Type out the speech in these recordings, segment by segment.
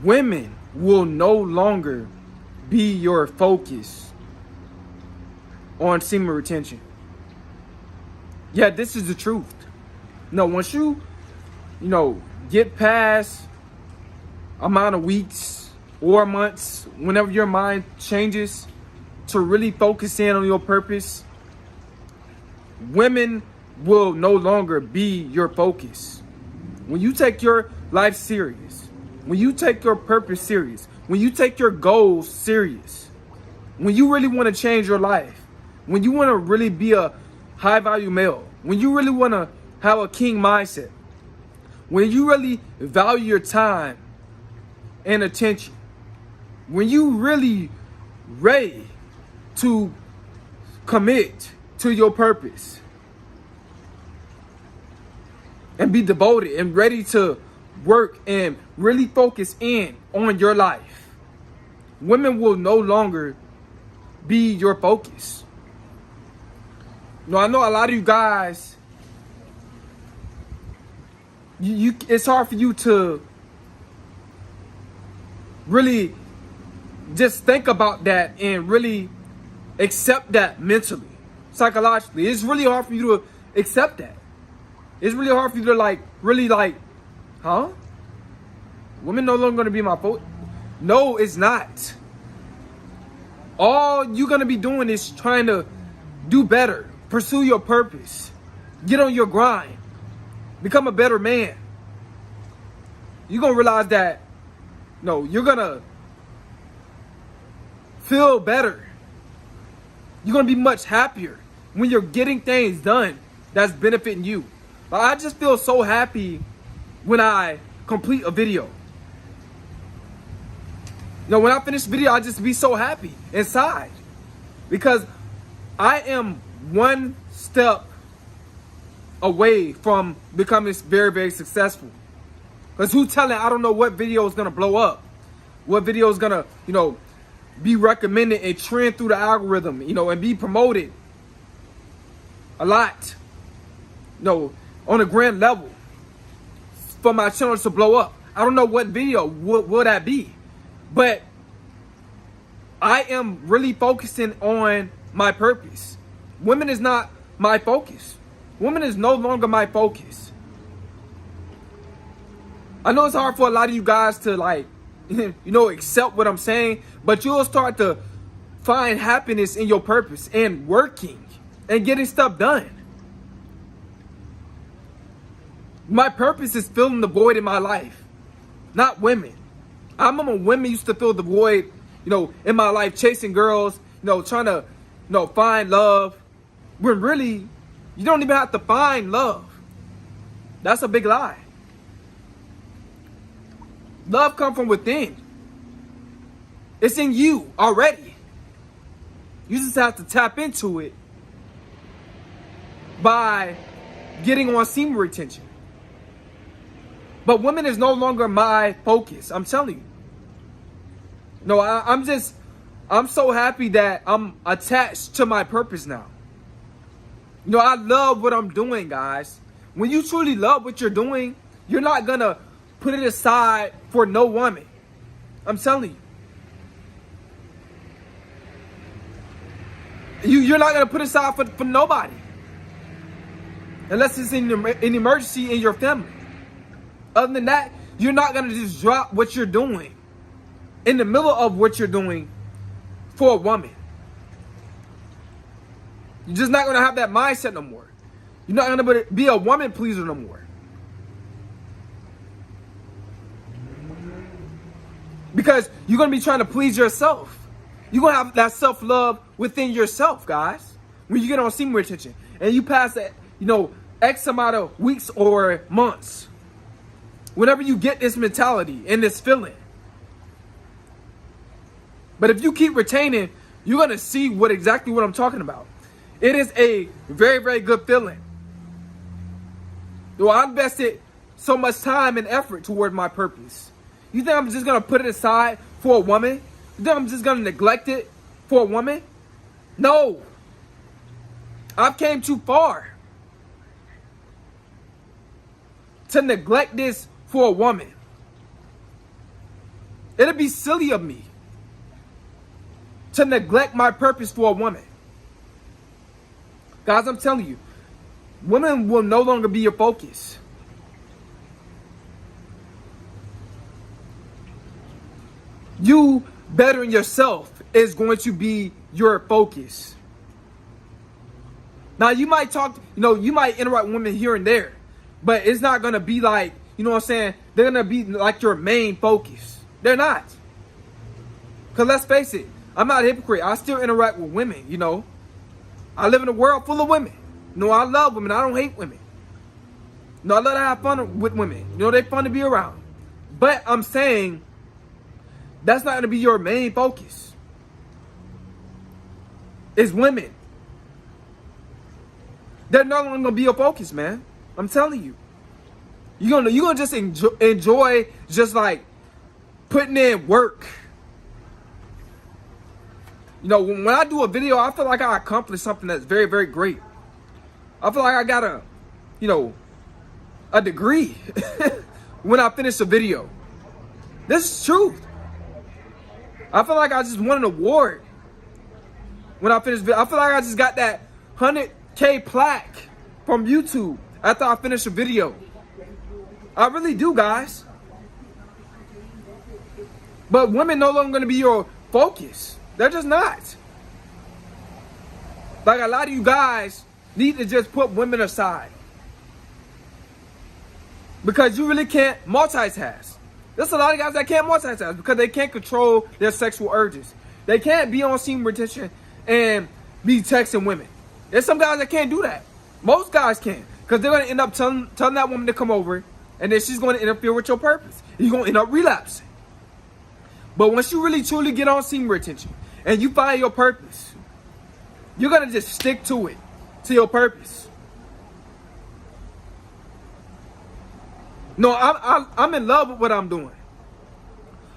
Women will no longer be your focus on semen retention. Yeah, this is the truth. No, once you get past amount of weeks or months, whenever your mind changes to really focus in on your purpose, women will no longer be your focus. When you take your life serious, when you take your purpose serious, when you take your goals serious, when you really want to change your life, when you want to really be a high value male, when you really want to have a king mindset, when you really value your time and attention, when you really ready to commit to your purpose and be devoted and ready to work and really focus in on your life, women will no longer be your focus. I know a lot of you guys, it's hard for you to really just think about that and really accept that mentally, psychologically. It's really hard for you to accept that. It's really hard for you to really huh? Women no longer gonna be my focus. No, it's not. All you're gonna be doing is trying to do better, pursue your purpose, get on your grind, become a better man. You're gonna realize that you're gonna feel better. You're gonna be much happier when you're getting things done that's benefiting you. I just feel so happy when I complete a video. When I finish the video, I just be so happy inside because I am one step away from becoming very, very successful. Because who's telling? I don't know what video is gonna blow up, what video is gonna, be recommended and trend through the algorithm, and be promoted a lot, on a grand level for my channel to blow up. I don't know what video will that be, but I am really focusing on my purpose. Women is not my focus. Women is no longer my focus. I know it's hard for a lot of you guys to accept what I'm saying, but you'll start to find happiness in your purpose and working and getting stuff done. My purpose is filling the void in my life, not women. I remember women used to fill the void, in my life, chasing girls, trying to, find love. When really, you don't even have to find love. That's a big lie. Love comes from within. It's in you already. You just have to tap into it by getting on semen retention. But women is no longer my focus. I'm telling you. I'm so happy that I'm attached to my purpose now. I love what I'm doing, guys. When you truly love what you're doing, you're not gonna put it aside for no woman. I'm telling you. You're not gonna put it aside for nobody. Unless it's an emergency in your family. Other than that, you're not gonna just drop what you're doing in the middle of what you're doing for a woman. You're just not gonna have that mindset no more. You're not gonna be a woman pleaser no more. Because you're gonna be trying to please yourself. You're gonna have that self-love within yourself, guys. When you get on semen retention and you pass that, X amount of weeks or months. Whenever you get this mentality and this feeling. But if you keep retaining, you're going to see exactly what I'm talking about. It is a very, very good feeling. I invested so much time and effort toward my purpose. You think I'm just going to put it aside for a woman? You think I'm just going to neglect it for a woman? No. I've came too far to neglect this for a woman. It'd be silly of me to neglect my purpose for a woman. Guys, I'm telling you, women will no longer be your focus. You bettering yourself is going to be your focus. Now, you might talk, you might interact with women here and there, but it's not going to be like, you know what I'm saying? They're going to be like your main focus. They're not. Because let's face it, I'm not a hypocrite. I still interact with women, I live in a world full of women. I love women. I don't hate women. I love to have fun with women. They're fun to be around. But I'm saying that's not going to be your main focus. It's women. They're no longer going to be your focus, man. I'm telling you. You're gonna just enjoy just like putting in work. When I do a video, I feel like I accomplished something that's very, very great. I feel like I got a degree when I finish a video. This is truth. I feel like I just won an award when I finish. I feel like I just got that 100K plaque from YouTube after I finish a video. I really do, guys. But women no longer going to be your focus. They're just not. Like, a lot of you guys need to just put women aside. Because you really can't multitask. There's a lot of guys that can't multitask because they can't control their sexual urges. They can't be on semen retention and be texting women. There's some guys that can't do that. Most guys can. Because they're going to end up telling that woman to come over, and then she's going to interfere with your purpose. You're going to end up relapsing. But once you really truly get on semen retention and you find your purpose, you're going to just stick to it, to your purpose. No, I'm in love with what I'm doing.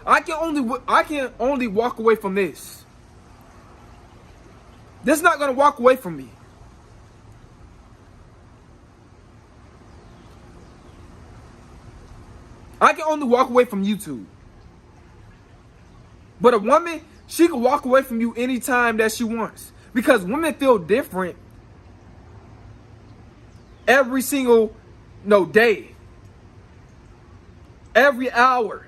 I can only walk away from this. This is not going to walk away from me. I can only walk away from YouTube. But a woman, she can walk away from you anytime that she wants. Because women feel different every single day. Every hour.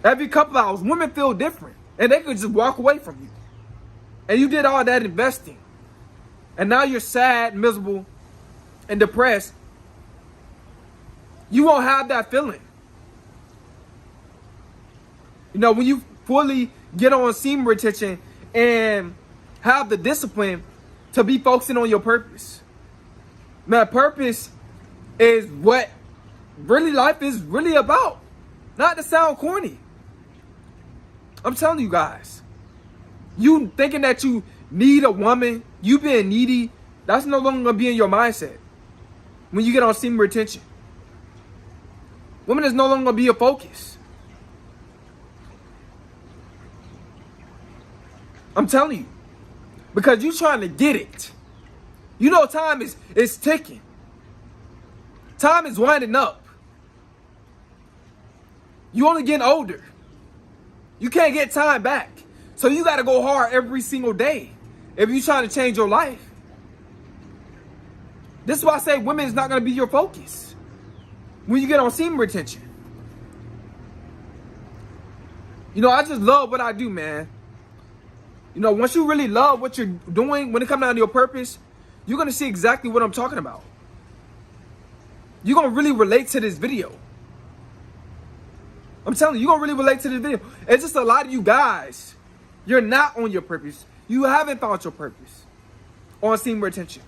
Every couple hours. Women feel different. And they could just walk away from you. And you did all that investing. And now you're sad, miserable, and depressed. You won't have that feeling. When you fully get on semen retention and have the discipline to be focusing on your purpose. Man, purpose is what really life is really about. Not to sound corny. I'm telling you guys. You thinking that you need a woman, you being needy, that's no longer going to be in your mindset when you get on semen retention. Women is no longer going to be your focus. I'm telling you. Because you trying to get it. Time is ticking. Time is winding up. You only getting older. You can't get time back. So you got to go hard every single day if you're trying to change your life. This is why I say women is not going to be your focus when you get on semen retention. I just love what I do, man. Once you really love what you're doing, when it comes down to your purpose, you're going to see exactly what I'm talking about. You're going to really relate to this video. I'm telling you, you're going to really relate to this video. It's just a lot of you guys, you're not on your purpose. You haven't found your purpose on semen retention.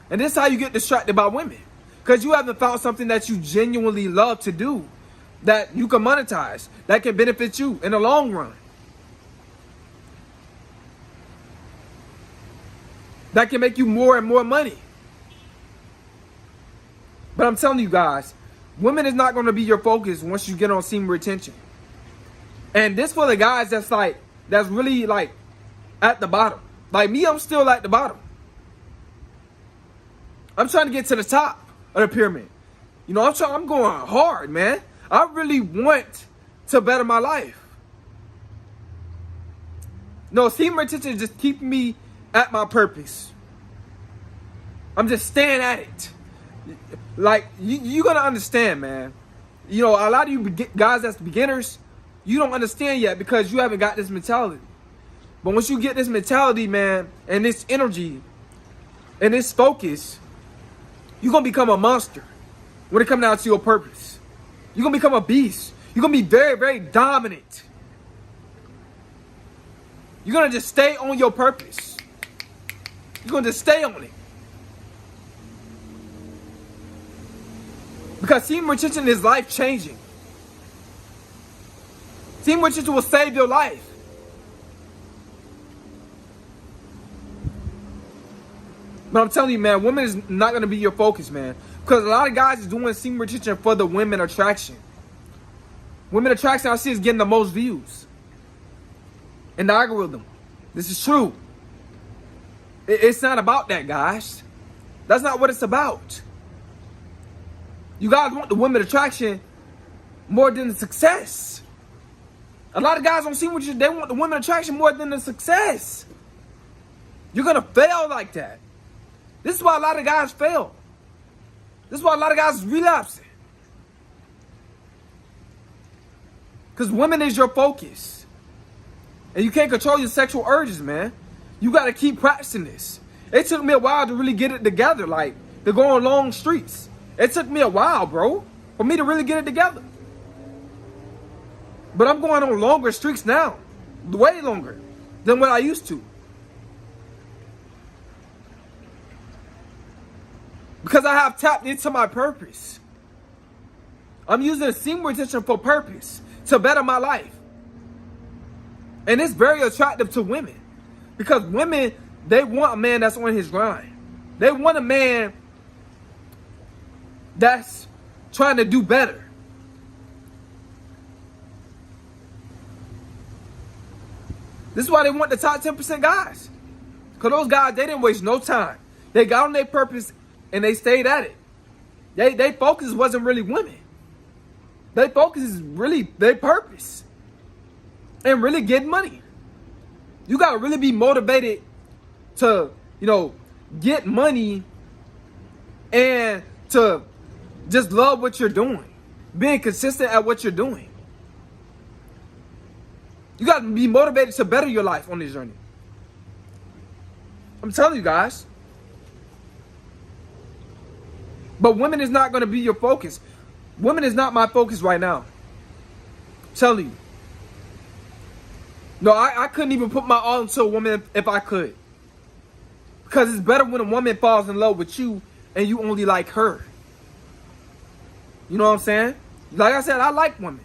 And this is how you get distracted by women. Because you haven't found something that you genuinely love to do, that you can monetize, that can benefit you in the long run. That can make you more and more money. But I'm telling you guys, women is not going to be your focus once you get on semen retention. And this for the guys that's really like at the bottom. Like me, I'm still at the bottom. I'm trying to get to the top of the pyramid. You know, I'm going hard, man. I really want to better my life. No, semen retention is just keeping me at my purpose. I'm just staying at it. Like, you gotta understand, man. You know, a lot of you guys that's beginners, you don't understand yet because you haven't got this mentality. But once you get this mentality, man, and this energy, and this focus, you're gonna become a monster when it comes down to your purpose. You're gonna become a beast. You're gonna be very, very dominant. You're gonna just stay on your purpose. You're gonna just stay on it. Because semen retention is life changing. Semen retention will save your life. But I'm telling you, man, women is not going to be your focus, man. Because a lot of guys is doing semen retention for the women attraction. Women attraction, I see, is getting the most views in the algorithm. This is true. It's not about that, guys. That's not what it's about. You guys want the women attraction more than the success. A lot of guys on semen retention, they want the women attraction more than the success. You're going to fail like that. This is why a lot of guys fail. This is why a lot of guys relapsing. Because women is your focus. And you can't control your sexual urges, man. You got to keep practicing this. It took me a while to really get it together, like to go on long streets. It took me a while, bro, for me to really get it together. But I'm going on longer streaks now. Way longer than what I used to. Because I have tapped into my purpose. I'm using semen retention for purpose, to better my life. And it's very attractive to women. Because women, they want a man that's on his grind. They want a man that's trying to do better. This is why they want the top 10% guys. Because those guys, they didn't waste no time. They got on their purpose and they stayed at it. They focus wasn't really women. Their focus is really their purpose. And really getting money. You got to really be motivated to, you know, get money and to just love what you're doing. Being consistent at what you're doing. You got to be motivated to better your life on this journey. I'm telling you guys. But women is not going to be your focus. Women is not my focus right now. I'm telling you. No, I couldn't even put my all into a woman if I could. Because it's better when a woman falls in love with you and you only like her. You know what I'm saying? Like I said, I like women.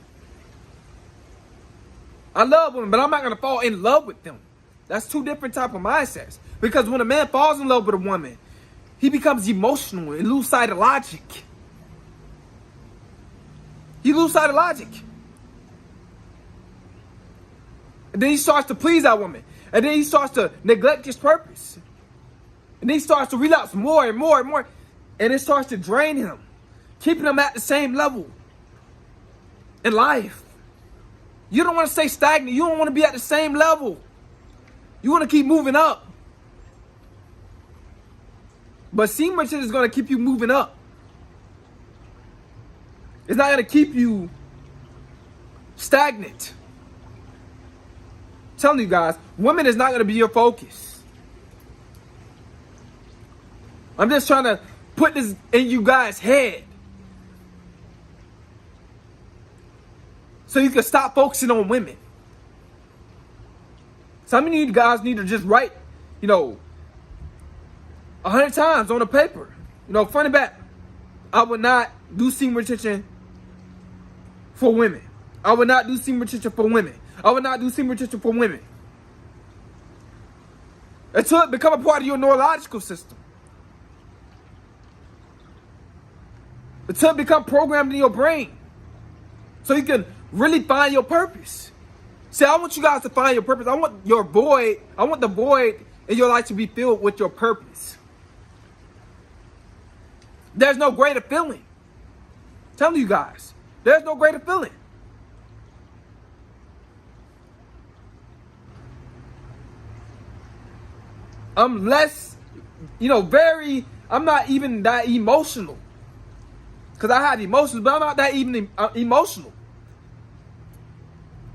I love women, but I'm not going to fall in love with them. That's two different type of mindsets. Because when a man falls in love with a woman, he becomes emotional and lose sight of logic. He lose sight of logic. And then he starts to please that woman. And then he starts to neglect his purpose. And then he starts to relapse more and more and more. And it starts to drain him. Keeping him at the same level in life. You don't want to stay stagnant. You don't want to be at the same level. You want to keep moving up. But semen retention is going to keep you moving up. It's not going to keep you stagnant. I'm telling you guys, women is not going to be your focus. I'm just trying to put this in you guys' head. So you can stop focusing on women. Some of you guys need to just write, 100 times on a paper. Front and back. I would not do semen retention for women. I would not do semen retention for women. I would not do semen retention for women. Until it become a part of your neurological system. Until it become programmed in your brain. So you can really find your purpose. See, I want you guys to find your purpose. I want the void in your life to be filled with your purpose. There's no greater feeling telling you guys, there's no greater feeling. I'm less, I'm not even that emotional. Because I have emotions, but I'm not that even emotional.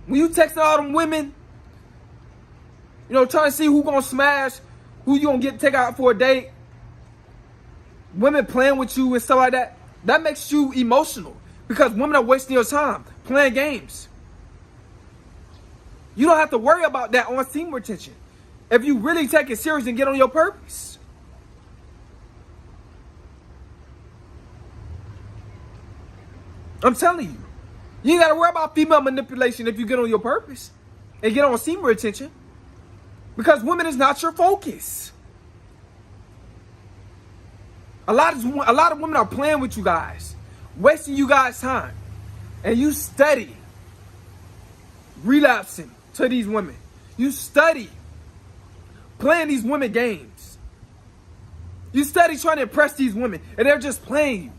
When you texting all them women, trying to see who gonna smash, who you gonna take out for a date, women playing with you and stuff like that, that makes you emotional. Because women are wasting your time playing games. You don't have to worry about that on semen retention if you really take it serious and get on your purpose. I'm telling you, you ain't got to worry about female manipulation if you get on your purpose and get on semen retention, because women is not your focus. A lot of women are playing with you guys, wasting you guys' time, and you study relapsing to these women. You study playing these women games. You study trying to impress these women, and they're just playing you.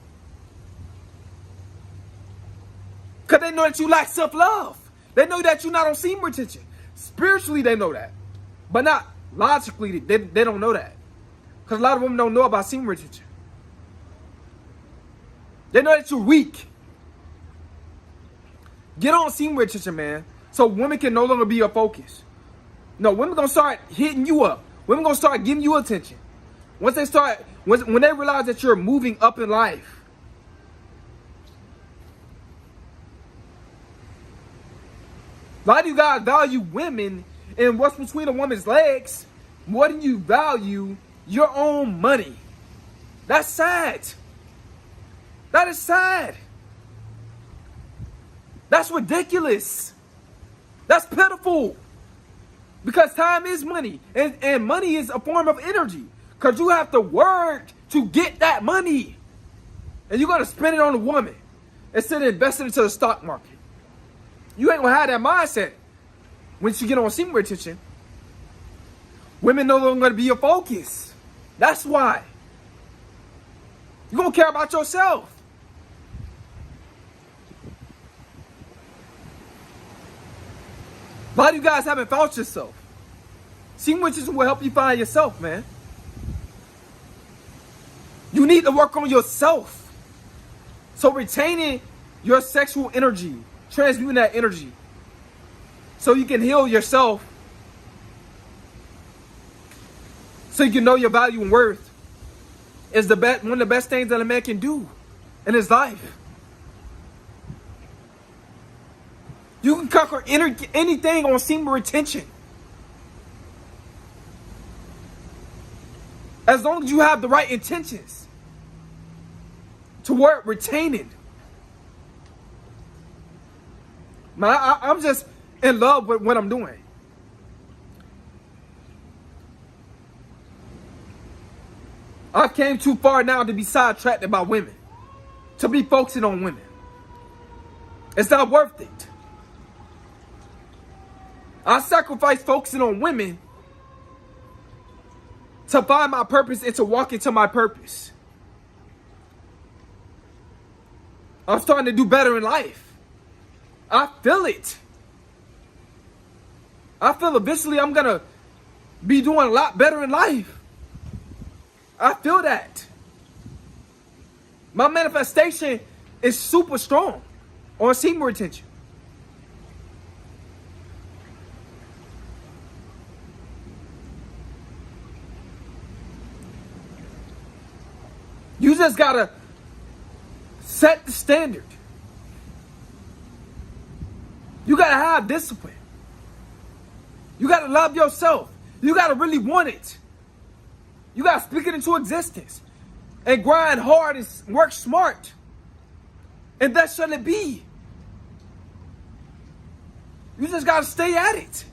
Because they know that you lack self-love. They know that you're not on semen retention. Spiritually, they know that. But not logically, they don't know that. Because a lot of women don't know about semen retention. They know that you're weak. Get on semen retention, man. So women can no longer be your focus. No, women going to start hitting you up. Women going to start giving you attention. When they realize that you're moving up in life. A lot of you guys value women and what's between a woman's legs more than you value your own money. That's sad. That is sad. That's ridiculous. That's pitiful. Because time is money. And money is a form of energy. Because you have to work to get that money. And you're going to spend it on a woman instead of investing into the stock market. You ain't going to have that mindset once you get on semen retention. Women no longer going to be your focus. That's why. You're going to care about yourself. A lot of you guys haven't found yourself. Semen retention will help you find yourself, man. You need to work on yourself. So retaining your sexual energy, transmuting that energy, so you can heal yourself, so you can know your value and worth, is one of the best things that a man can do in his life. You can conquer anything on semen retention. As long as you have the right intentions toward retaining. Man, I'm just in love with what I'm doing. I've came too far now to be sidetracked by women, to be focusing on women. It's not worth it. I sacrifice focusing on women to find my purpose and to walk into my purpose. I'm starting to do better in life. I feel it. I feel eventually I'm going to be doing a lot better in life. I feel that. My manifestation is super strong on semen retention. You just gotta set the standard. You gotta have discipline. You gotta love yourself. You gotta really want it. You gotta speak it into existence. And grind hard and work smart. And that shouldn't be. You just gotta stay at it.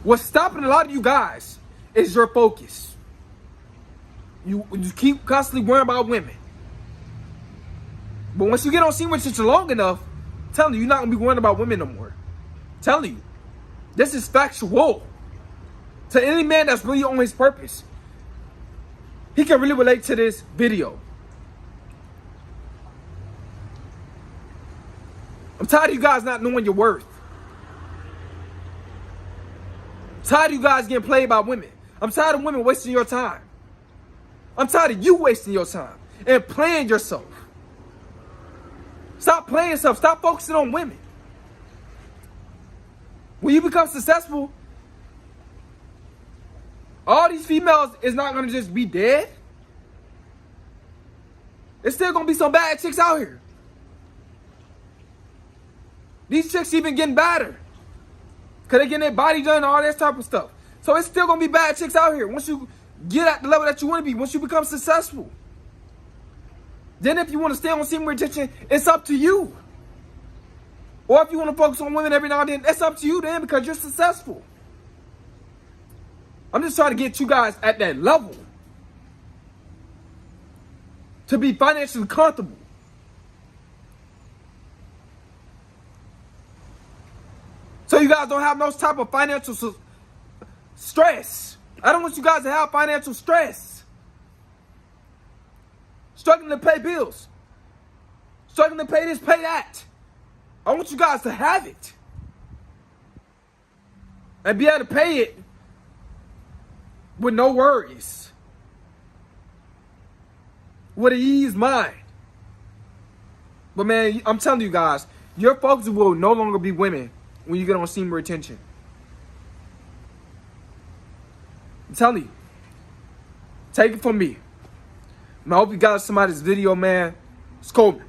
What's stopping a lot of you guys is your focus. You keep constantly worrying about women. But once you get on semen retention long enough, I'm telling you, you're not going to be worrying about women no more. I'm telling you. This is factual. To any man that's really on his purpose, he can really relate to this video. I'm tired of you guys not knowing your worth. I'm tired of you guys getting played by women. I'm tired of women wasting your time. I'm tired of you wasting your time and playing yourself. Stop playing yourself. Stop focusing on women. When you become successful, all these females is not going to just be dead. There's still going to be some bad chicks out here. These chicks even getting badder. Because they're getting their body done and all that type of stuff. So it's still going to be bad chicks out here once you get at the level that you want to be, once you become successful. Then if you want to stay on semen retention, it's up to you. Or if you want to focus on women every now and then, it's up to you then because you're successful. I'm just trying to get you guys at that level. To be financially comfortable. So you guys don't have no type of financial stress. I don't want you guys to have financial stress. Struggling to pay bills. Struggling to pay this, pay that. I want you guys to have it. And be able to pay it with no worries. With an ease mind. But man, I'm telling you guys, your focus will no longer be women when you get on semen retention. I'm telling you. Take it from me. I hope you guys somebody's video, man. It's cool.